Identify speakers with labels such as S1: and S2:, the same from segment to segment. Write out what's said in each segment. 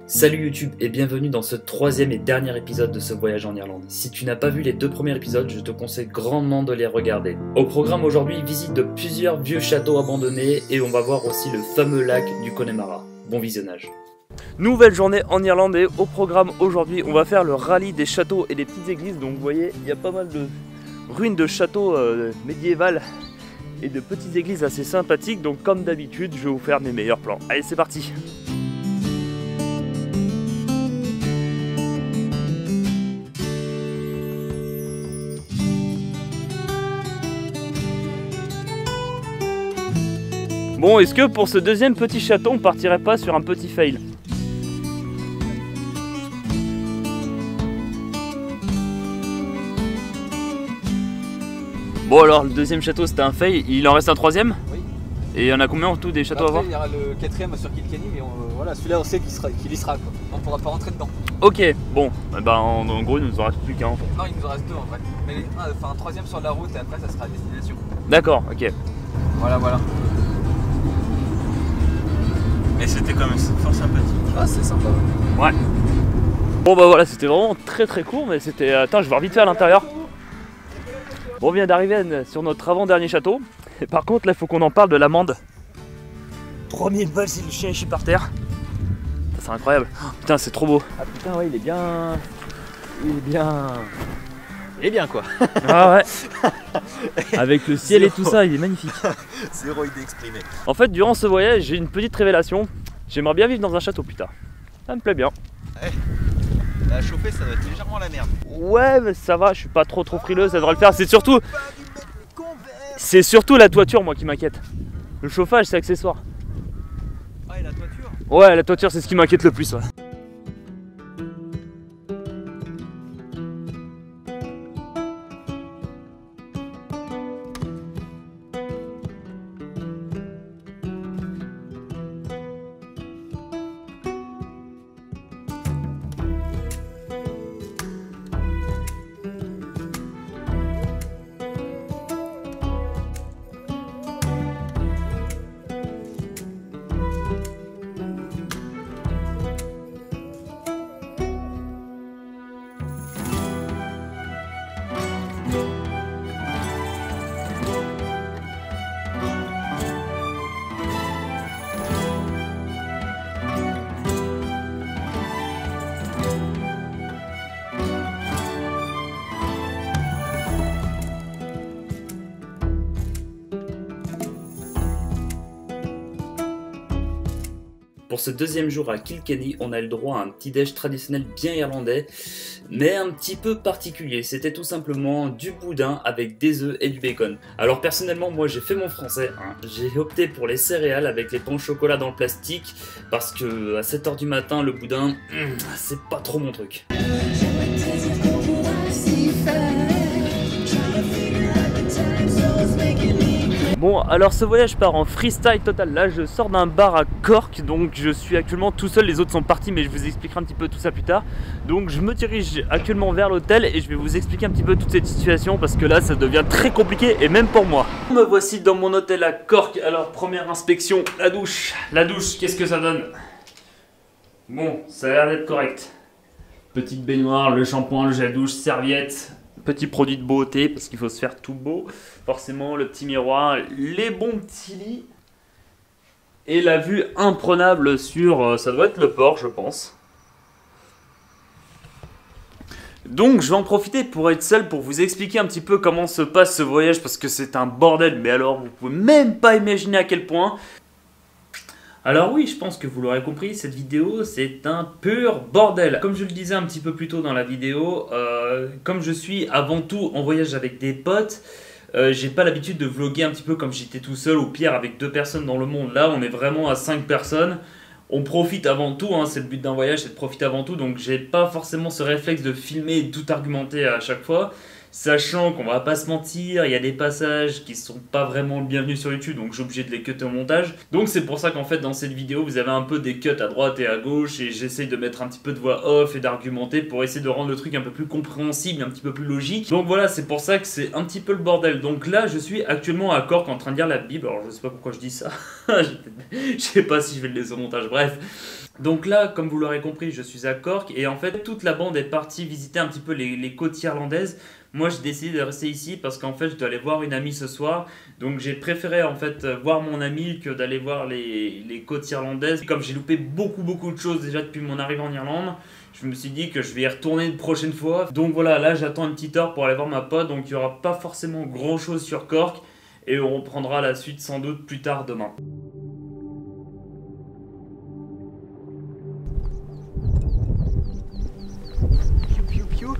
S1: Salut YouTube et bienvenue dans ce troisième et dernier épisode de ce voyage en Irlande. Si tu n'as pas vu les deux premiers épisodes, je te conseille grandement de les regarder. Au programme aujourd'hui, visite de plusieurs vieux châteaux abandonnés et on va voir aussi le fameux lac du Connemara. Bon visionnage.
S2: Nouvelle journée en Irlande et au programme aujourd'hui, on va faire le rallye des châteaux et des petites églises. Donc vous voyez, il y a pas mal de ruines de châteaux médiévales et de petites églises assez sympathiques. Donc comme d'habitude, je vais vous faire mes meilleurs plans. Allez, c'est parti! Bon, est-ce que pour ce deuxième petit château, on partirait pas sur un petit fail? Bon alors, le deuxième château c'était un fail, il en reste un troisième?
S3: Oui.
S2: Et il y en a combien en tout des châteaux à voir?
S3: Il y aura le quatrième sur Kilkenny, mais voilà, celui-là on sait qu'il y sera quoi. On ne pourra pas rentrer dedans.
S2: Ok, bon, bah en gros il nous en reste plus qu'un en fait.
S3: Non, il nous en reste deux en vrai. Mais un troisième sur la route et après ça sera à destination.
S2: D'accord, ok.
S3: Voilà.
S4: Mais c'était quand même fort sympathique.
S3: Ah, c'est sympa.
S2: Ouais. Bon bah voilà, c'était vraiment très court, mais c'était... Attends, je vais voir vite fait à l'intérieur. Bon, on vient d'arriver sur notre avant-dernier château. Et par contre, là, il faut qu'on en parle de l'amende. 3000 balles si le chien chie par terre. C'est incroyable. Oh, putain, c'est trop beau.
S3: Ah putain, ouais, il est bien... Il est bien quoi.
S2: Ah ouais. Avec le ciel et tout ça, il est magnifique.
S4: Zéro idée exprimée.
S2: En fait, durant ce voyage, j'ai une petite révélation. J'aimerais bien vivre dans un château, putain. Ça me plaît bien.
S4: La chauffer, ça doit être légèrement la merde.
S2: Ouais, mais ça va, je suis pas trop frileux, ça devrait le faire. C'est surtout la toiture, moi, qui m'inquiète. Le chauffage, c'est accessoire.
S4: Ah, et la toiture?
S2: Ouais, la toiture, c'est ce qui m'inquiète le plus, ouais.
S1: Pour ce deuxième jour à Kilkenny, on a le droit à un petit déj traditionnel bien irlandais, mais un petit peu particulier. C'était tout simplement du boudin avec des œufs et du bacon. Alors personnellement, moi j'ai fait mon français, hein. J'ai opté pour les céréales avec les pains au chocolat dans le plastique, parce que à 7 h du matin, le boudin, c'est pas trop mon truc.
S2: Bon, alors ce voyage part en freestyle total. Là, je sors d'un bar à Cork, donc je suis actuellement tout seul. Les autres sont partis, mais je vous expliquerai un petit peu tout ça plus tard. Donc je me dirige actuellement vers l'hôtel et je vais vous expliquer un petit peu toute cette situation parce que là, ça devient très compliqué et même pour moi. Me voici dans mon hôtel à Cork. Alors, première inspection, la douche. La douche, qu'est-ce que ça donne? Bon, ça a l'air d'être correct. Petite baignoire, le shampoing, le gel douche, serviette. Petit produit de beauté parce qu'il faut se faire tout beau. Forcément, le petit miroir, les bons petits lits et la vue imprenable sur, ça doit être le port, je pense. Donc, je vais en profiter pour être seul pour vous expliquer un petit peu comment se passe ce voyage parce que c'est un bordel. Mais alors, vous pouvez même pas imaginer à quel point. Alors oui, je pense que vous l'aurez compris, cette vidéo c'est un pur bordel. Comme je le disais un petit peu plus tôt dans la vidéo, comme je suis avant tout en voyage avec des potes, j'ai pas l'habitude de vlogger un petit peu comme j'étais tout seul, au pire avec 2 personnes dans le monde. Là on est vraiment à 5 personnes, on profite avant tout, hein, c'est le but d'un voyage, c'est de profiter avant tout. Donc j'ai pas forcément ce réflexe de filmer et de tout argumenter à chaque fois. Sachant qu'on va pas se mentir, il y a des passages qui sont pas vraiment bienvenus sur YouTube, donc j'ai obligé de les cutter au montage. Donc c'est pour ça qu'en fait dans cette vidéo vous avez un peu des cuts à droite et à gauche, et j'essaye de mettre un petit peu de voix off et d'argumenter pour essayer de rendre le truc un peu plus compréhensible, un petit peu plus logique. Donc voilà, c'est pour ça que c'est un petit peu le bordel. Donc là je suis actuellement à Cork en train de lire la Bible, alors je sais pas pourquoi je dis ça, je sais pas si je vais le laisser au montage, bref. Donc là, comme vous l'aurez compris, je suis à Cork et en fait toute la bande est partie visiter un petit peu les côtes irlandaises. Moi j'ai décidé de rester ici parce qu'en fait je dois aller voir une amie ce soir. Donc j'ai préféré en fait voir mon amie que d'aller voir les côtes irlandaises. Comme j'ai loupé beaucoup de choses déjà depuis mon arrivée en Irlande, je me suis dit que je vais y retourner une prochaine fois. Donc voilà, là j'attends une petite heure pour aller voir ma pote. Donc il n'y aura pas forcément grand chose sur Cork. Et on reprendra la suite sans doute plus tard demain.
S3: Piou piou piou.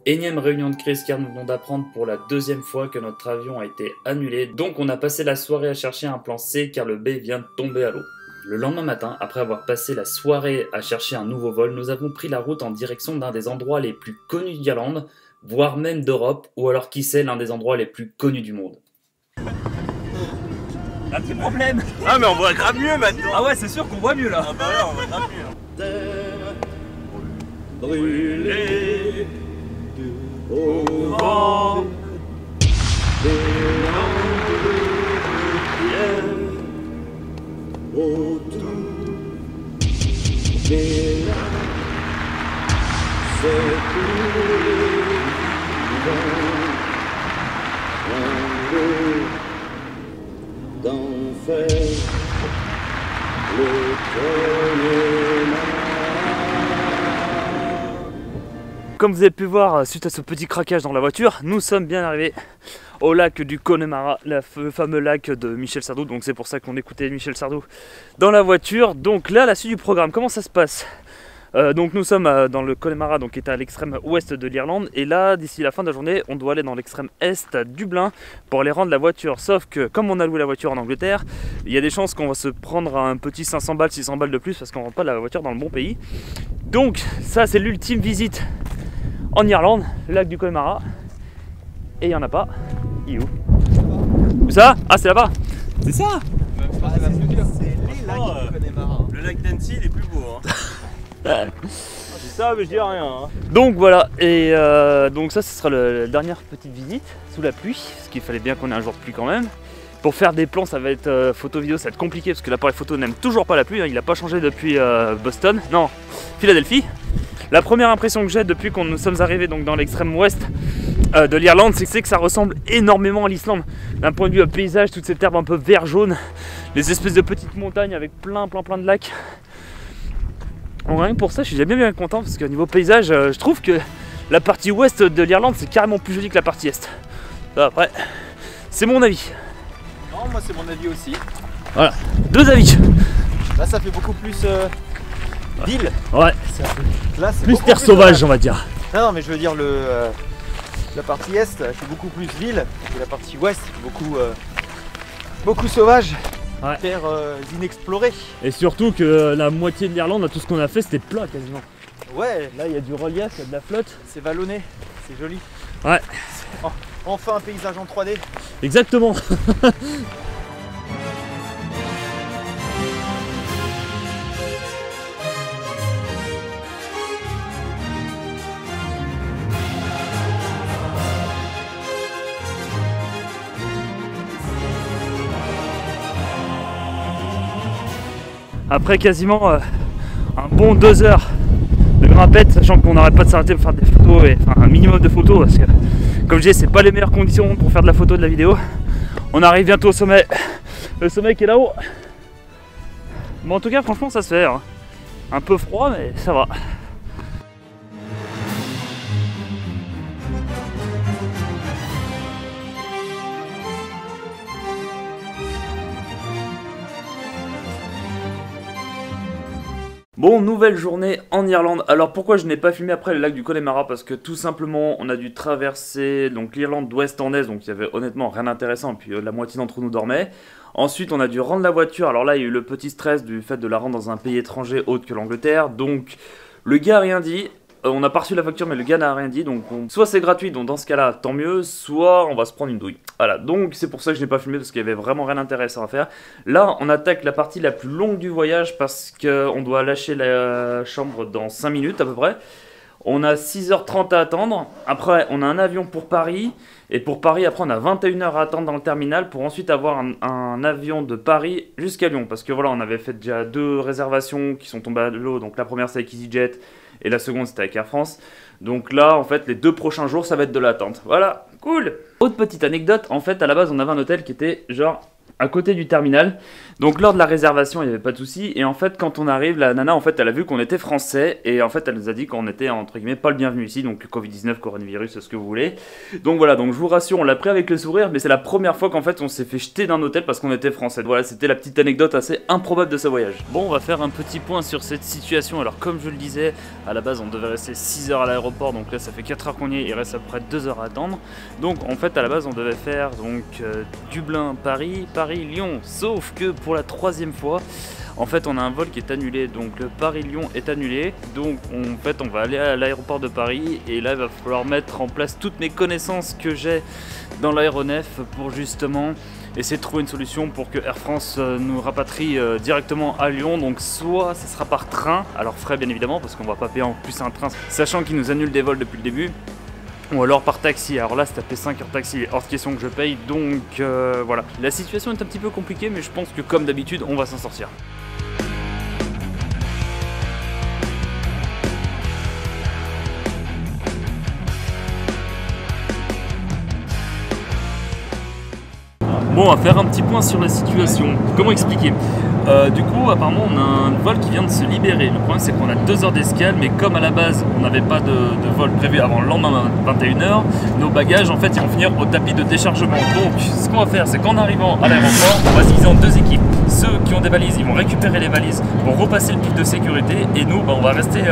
S1: Énième réunion de crise car nous venons d'apprendre pour la deuxième fois que notre avion a été annulé, donc on a passé la soirée à chercher un plan C car le B vient de tomber à l'eau. Le lendemain matin, après avoir passé la soirée à chercher un nouveau vol, nous avons pris la route en direction d'un des endroits les plus connus d'Irlande, voire même d'Europe, ou alors qui sait, l'un des endroits les plus connus du monde.
S2: Un petit problème.
S4: Ah mais on voit grave mieux maintenant.
S2: Ah ouais, c'est sûr qu'on voit mieux là.
S4: Ah bah là on voit grave mieux.
S2: Brûlé au vent des langues autour des lacs, c'est plus d'enfer, le Comme vous avez pu voir, suite à ce petit craquage dans la voiture, nous sommes bien arrivés au lac du Connemara, le fameux lac de Michel Sardou. Donc c'est pour ça qu'on écoutait Michel Sardou dans la voiture. Donc là, la suite du programme, comment ça se passe? Donc nous sommes dans le Connemara, donc qui est à l'extrême ouest de l'Irlande. Et là, d'ici la fin de la journée, on doit aller dans l'extrême est à Dublin pour aller rendre la voiture. Sauf que, comme on a loué la voiture en Angleterre, il y a des chances qu'on va se prendre un petit 500 balles, 600 balles de plus parce qu'on ne rentre pas la voiture dans le bon pays. Donc ça, c'est l'ultime visite en Irlande, le lac du Connemara. Et il n'y en a pas. Il est où? Où ça? Ah, c'est là-bas. C'est ça.
S3: C'est les lacs du Connemara.
S4: Le lac d'Annecy il est plus beau hein.
S3: C'est ça, mais je dis rien. Hein.
S2: Donc voilà, et donc ça ce sera la dernière petite visite sous la pluie, parce qu'il fallait bien qu'on ait un jour de pluie quand même. Pour faire des plans, ça va être photo vidéo, ça va être compliqué parce que l'appareil photo n'aime toujours pas la pluie, hein, il n'a pas changé depuis Boston, non, Philadelphie. La première impression que j'ai depuis qu'on nous sommes arrivés donc dans l'extrême ouest de l'Irlande, c'est que ça ressemble énormément à l'Islande. D'un point de vue paysage, toute cette herbe un peu vert jaune, les espèces de petites montagnes avec plein de lacs. Bon, rien que pour ça, je suis bien content parce qu'au niveau paysage, je trouve que la partie ouest de l'Irlande c'est carrément plus joli que la partie est. Ça, après, c'est mon avis.
S3: Non, moi c'est mon avis aussi.
S2: Voilà, deux avis.
S3: Là ça fait beaucoup plus ville.
S2: Ouais,
S3: Là c'est
S2: plus
S3: beaucoup
S2: terre sauvage, on va dire.
S3: Non, mais je veux dire la partie est c'est beaucoup plus ville et la partie ouest beaucoup sauvage.
S2: Ouais.
S3: Terre inexplorée.
S2: Et surtout que la moitié de l'Irlande, tout ce qu'on a fait, c'était plat quasiment.
S3: Ouais,
S2: Là, il y a du relief, il y a de la flotte.
S3: c'est vallonné, c'est joli.
S2: Ouais,
S3: Enfin un paysage en 3D.
S2: exactement. Après quasiment un bon 2 heures de grimpette, sachant qu'on n'aurait pas de s'arrêter pour faire des photos, et, enfin un minimum de photos, parce que comme je dis, c'est pas les meilleures conditions pour faire de la photo, de la vidéo. On arrive bientôt au sommet, le sommet qui est là-haut. Bon, en tout cas, franchement, ça se fait. Hein. Un peu froid, mais ça va. Bon, nouvelle journée en Irlande. Alors pourquoi je n'ai pas filmé après le lac du Connemara? Parce que tout simplement on a dû traverser donc l'Irlande d'ouest en est, donc il y avait honnêtement rien d'intéressant, puis la moitié d'entre nous dormait. Ensuite on a dû rendre la voiture, alors là il y a eu le petit stress du fait de la rendre dans un pays étranger autre que l'Angleterre, donc le gars a rien dit. On a pas reçu la facture mais le gars n'a rien dit, donc soit c'est gratuit, donc dans ce cas là tant mieux, soit on va se prendre une douille. Voilà, donc c'est pour ça que je n'ai pas filmé parce qu'il y avait vraiment rien d'intéressant à faire. Là on attaque la partie la plus longue du voyage parce qu'on doit lâcher la chambre dans 5 minutes à peu près. On a 6h30 à attendre, après on a un avion pour Paris, et pour Paris après on a 21h à attendre dans le terminal pour ensuite avoir un avion de Paris jusqu'à Lyon. Parce que voilà, on avait fait déjà 2 réservations qui sont tombées à l'eau, donc la première c'était avec EasyJet et la seconde c'était avec Air France. Donc là en fait les 2 prochains jours ça va être de l'attente. Voilà, cool. Autre petite anecdote, en fait à la base on avait un hôtel qui était genre à côté du terminal. Donc lors de la réservation, il n'y avait pas de souci. Et en fait, quand on arrive, la nana, en fait, elle a vu qu'on était français. Et en fait, elle nous a dit qu'on était, entre guillemets, pas le bienvenu ici. Donc Covid-19, coronavirus, ce que vous voulez. Donc voilà, donc je vous rassure, on l'a pris avec le sourire. Mais c'est la première fois qu'en fait, on s'est fait jeter d'un hôtel parce qu'on était français. Voilà, c'était la petite anecdote assez improbable de ce voyage. Bon, on va faire un petit point sur cette situation. Alors, comme je le disais, à la base, on devait rester 6 heures à l'aéroport. Donc là, ça fait 4 heures qu'on y est. Il reste à peu près 2 heures à attendre. Donc, en fait, à la base, on devait faire donc Dublin-Paris, Paris-Lyon. Sauf que pour la 3e fois, en fait on a un vol qui est annulé, donc le Paris-Lyon est annulé, donc en fait on va aller à l'aéroport de Paris et là il va falloir mettre en place toutes mes connaissances que j'ai dans l'aéronef pour justement essayer de trouver une solution pour que Air France nous rapatrie directement à Lyon. Donc soit ce sera par train, alors frais bien évidemment parce qu'on va pas payer en plus un train sachant qu'ils nous annulent des vols depuis le début, ou alors par taxi. Alors là, c'est tapé 5 heures taxi, hors de question que je paye, donc voilà. La situation est un petit peu compliquée, mais je pense que comme d'habitude, on va s'en sortir. Bon, on va faire un petit point sur la situation. Comment expliquer ? Du coup, apparemment, on a un vol qui vient de se libérer. Le problème, c'est qu'on a 2 heures d'escale, mais comme à la base, on n'avait pas de vol prévu avant le lendemain 21h, nos bagages, en fait, ils vont finir au tapis de déchargement. Donc, ce qu'on va faire, c'est qu'en arrivant à l'aéroport, on va se diviser en 2 équipes. Ceux qui ont des valises, ils vont récupérer les valises pour repasser le pic de sécurité. Et nous, on va rester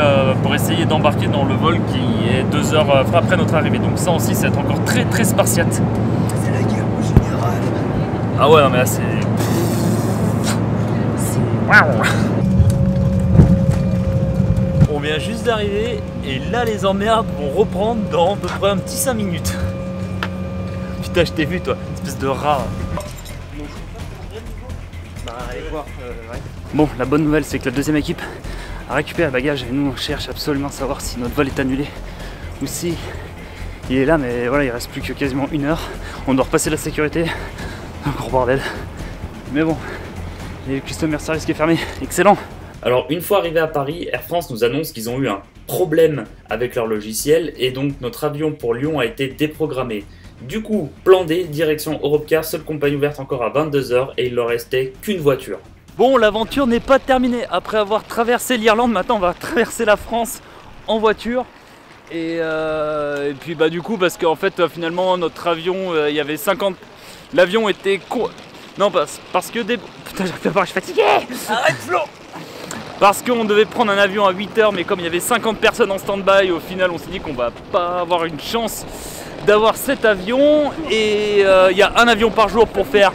S2: pour essayer d'embarquer dans le vol qui est 2 heures après notre arrivée. Donc ça aussi, ça va être encore très très spartiate.
S3: C'est la guerre en général.
S2: Ah ouais, non, mais là, c'est... On vient juste d'arriver et là les emmerdes vont reprendre dans à peu près un petit 5 minutes. Putain, je t'ai vu toi, espèce de rat.
S3: Bah allez voir, ouais.
S2: Bon, la bonne nouvelle c'est que la 2e équipe a récupéré le bagage et nous on cherche absolument à savoir si notre vol est annulé ou si il est là, mais voilà, il reste plus que quasiment 1 heure. On doit repasser la sécurité, un gros bordel. Mais bon, et le customer service qui est fermé, excellent.
S1: Alors une fois arrivé à Paris, Air France nous annonce qu'ils ont eu un problème avec leur logiciel et donc notre avion pour Lyon a été déprogrammé. Du coup, plan D, direction Europcar, seule compagnie ouverte encore à 22 h et il leur restait qu'une voiture.
S2: Bon, l'aventure n'est pas terminée. Après avoir traversé l'Irlande, maintenant on va traverser la France en voiture. Et puis bah du coup, parce qu'en fait finalement notre avion, il y avait 50... L'avion était... Non, parce que des... Putain, j'arrive pas, je suis fatigué. Arrête Flo. Parce qu'on devait prendre un avion à 8 h, mais comme il y avait 50 personnes en stand-by, au final on s'est dit qu'on va pas avoir une chance d'avoir cet avion. Et il y a un avion par jour pour faire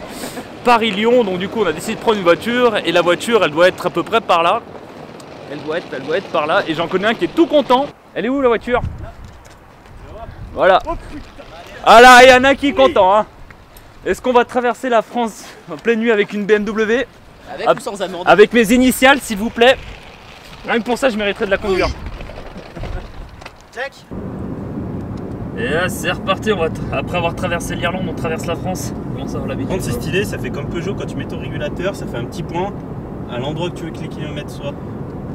S2: Paris-Lyon, donc du coup on a décidé de prendre une voiture. Et la voiture, elle doit être à peu près par là. Elle doit être par là, et j'en connais un qui est tout content. Elle est où la voiture? Voilà. Ah là, il y en a qui est content, hein. Est-ce qu'on va traverser la France en pleine nuit avec une BMW?
S5: Avec ou sans amende?
S2: Avec mes initiales, s'il vous plaît. Rien que pour ça, je mériterais de la conduire.
S3: Check.
S2: Et là, c'est reparti. Après avoir traversé l'Irlande, on traverse la France. Comment ça va la vie?
S5: Par contre, c'est stylé, ça fait comme Peugeot quand tu mets ton régulateur, ça fait un petit point à l'endroit que tu veux que les kilomètres soient.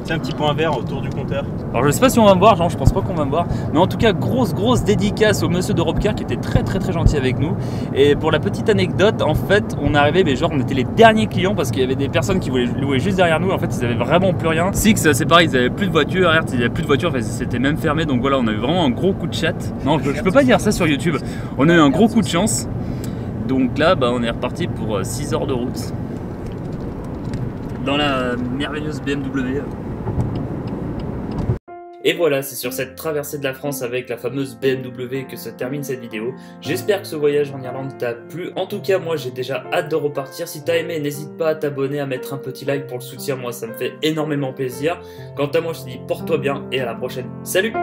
S5: C'est un petit point vert autour du compteur.
S2: Alors je sais pas si on va me voir, genre je pense pas qu'on va me voir, mais en tout cas grosse dédicace au monsieur d'Europcar qui était très gentil avec nous. Et pour la petite anecdote, en fait on est arrivé, mais genre on était les derniers clients parce qu'il y avait des personnes qui voulaient louer juste derrière nous. En fait ils avaient vraiment plus rien. Six c'est pareil, ils avaient plus de voiture, Hertz ils avaient plus de voiture, enfin, c'était même fermé. Donc voilà, on a eu vraiment un gros coup de chat. Non, je peux pas dire ça sur YouTube. On a eu un gros coup de chance. Donc là bah, on est reparti pour 6 heures de route dans la merveilleuse BMW.
S1: Et voilà, c'est sur cette traversée de la France avec la fameuse BMW que se termine cette vidéo. J'espère que ce voyage en Irlande t'a plu. En tout cas, moi j'ai déjà hâte de repartir. Si t'as aimé, n'hésite pas à t'abonner, à mettre un petit like pour le soutien. Moi, ça me fait énormément plaisir. Quant à moi, je te dis porte-toi bien et à la prochaine. Salut!